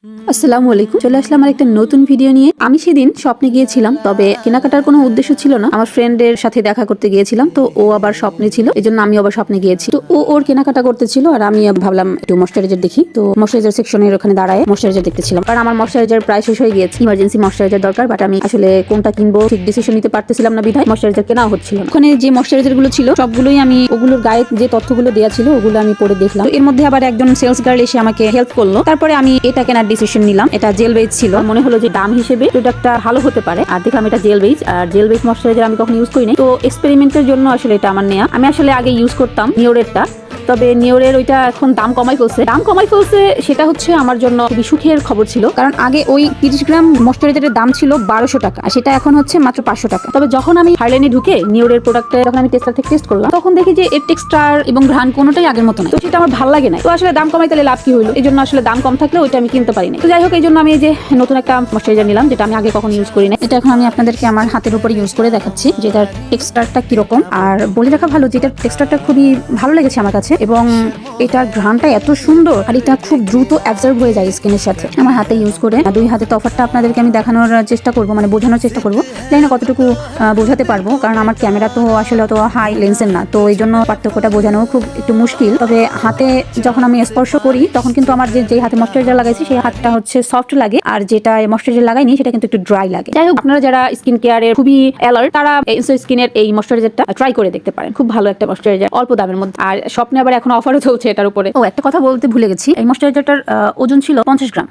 আসসালামু আলাইকুম, চলে আসলাম আর একটা নতুন ভিডিও নিয়ে। আমি সেদিন স্বপ্নে গিয়েছিলাম, তবে কেনাকাটার কোনো উদ্দেশ্য ছিল না। আমার ফ্রেন্ডের সাথে দেখা করতে গিয়েছিলাম, তো ও আবার স্বপ্নে ছিল, এই জন্য আমি আবার স্বপ্নে গিয়েছি। তো ও ওর কেনাকাটা করতেছিল আর আমি ভাবলাম একটু ময়শ্চারাইজার দেখি। তো ময়শ্চারাইজার সেকশনের ওখানে দাঁড়ায় ময়শ্চারাইজার দেখতেছিলাম, কারণ আমার ময়শ্চারাইজার প্রায় শেষ হয়ে গিয়েছে। ইমার্জেন্সি ময়শ্চারাইজার দরকার, বাট আমি আসলে কোনটা কিনবো ঠিক ডিসিশন নিতে পারতেছিলাম না, বিধায় ময়শ্চারাইজার কেনা হচ্ছিল না। ওখানে যে ময়শ্চারাইজার গুলো ছিল সবগুলোই আমি ওগুলোর গায়ে যে তথ্যগুলো দেওয়া ছিল ওগুলো আমি পড়ে দেখলাম। তো এর মধ্যে আবার একজন সেলস গার্ল এসে আমাকে হেল্প করলো। তারপরে আমি এটা কেনার ডিসিশন নিলাম। এটা জেল বেস ছিল, মনে হলো যে দাম হিসেবে প্রোডাক্টটা ভালো হতে পারে। আর দেখলাম এটা জেল বেস, আর জেল বেস ময়শ্চারাইজার আমি কখনো ইউজ করি নাই, তো এক্সপেরিমেন্টের জন্য আসলে এটা আমার নেয়া। আমি আসলে আগে ইউজ করতাম নিওরেরটা, তবে নিওরের ওইটা এখন দাম কমাই ফেলছে। সেটা হচ্ছে আমার জন্য খুবই সুখের খবর ছিল, কারণ আগে ওই 30 গ্রাম ময়শ্চারাইজারের দাম ছিল 1200 টাকা, আর সেটা এখন হচ্ছে মাত্র 500 টাকা। তবে যখন আমি হারলেনে ঢুকে নিওরের প্রোডাক্টে যখন আমি টেস্টার থেকে টেস্ট করলাম, তখন দেখি যে এর টেক্সচার এবং ঘ্রাণ কোনোটাই আগের মতো না। তো সেটা আমার ভালো লাগে না। তো আসলে দাম কমাই তাহলে লাভ কি হইলো? এই জন্য আসলে দাম কম থাকলে ওইটা আমি কিনতে পারি না। তো যাই হোক, এই জন্য আমি এই যে নতুন একটা ময়শ্চারাইজার নিলাম, যেটা আমি আগে কখনো ইউজ করি না। এটা এখন আমি আপনাদেরকে আমার হাতের উপরে ইউজ করে দেখাচ্ছি যে এটার টেক্সচারটা কিরকম। আর বলে রাখা ভালো যে এটার টেক্সচারটা খুবই ভালো লেগেছে আমার কাছে, এবং এটার ঘ্রাণটা এত সুন্দর আর এটা খুব দ্রুত অ্যাবজর্ব হয়ে যায় স্কিনের সাথে। আমার হাতে ইউজ করে দুই হাতে তফাৎটা আপনাদেরকে আমি দেখানোর চেষ্টা করব, মানে বোঝানোর চেষ্টা করব। জানি না কতটুকু বোঝাতে পারবো, কারণ আমার ক্যামেরা তো আসলে অত হাই লেন্সের না, তো এই জন্য পার্থক্যটা বোঝানো খুব একটু মুশকিল। তবে হাতে যখন আমি স্পর্শ করি তখন কিন্তু আমার যে হাতে ময়শ্চারাইজার লাগাইছি সেই হাতটা হচ্ছে সফট লাগে, আর যেটা ময়শ্চারাইজার লাগাইনি সেটা কিন্তু একটু ড্রাই লাগে। যাই হোক, আপনারা যারা স্কিন কেয়ারের খুবই অ্যালার্ট তারা এনসো স্কিনের এই ময়শ্চারাইজারটা ট্রাই করে দেখতে পারেন। খুব ভালো একটা ময়শ্চারাইজার, অল্প দামের মধ্যে, আর স্বপ্নে আবার এখন অফারও চলছে এটার উপরে। ও একটা কথা বলতে ভুলে গেছি, এই ময়শ্চারাইজারটার ওজন ছিল 50 গ্রাম।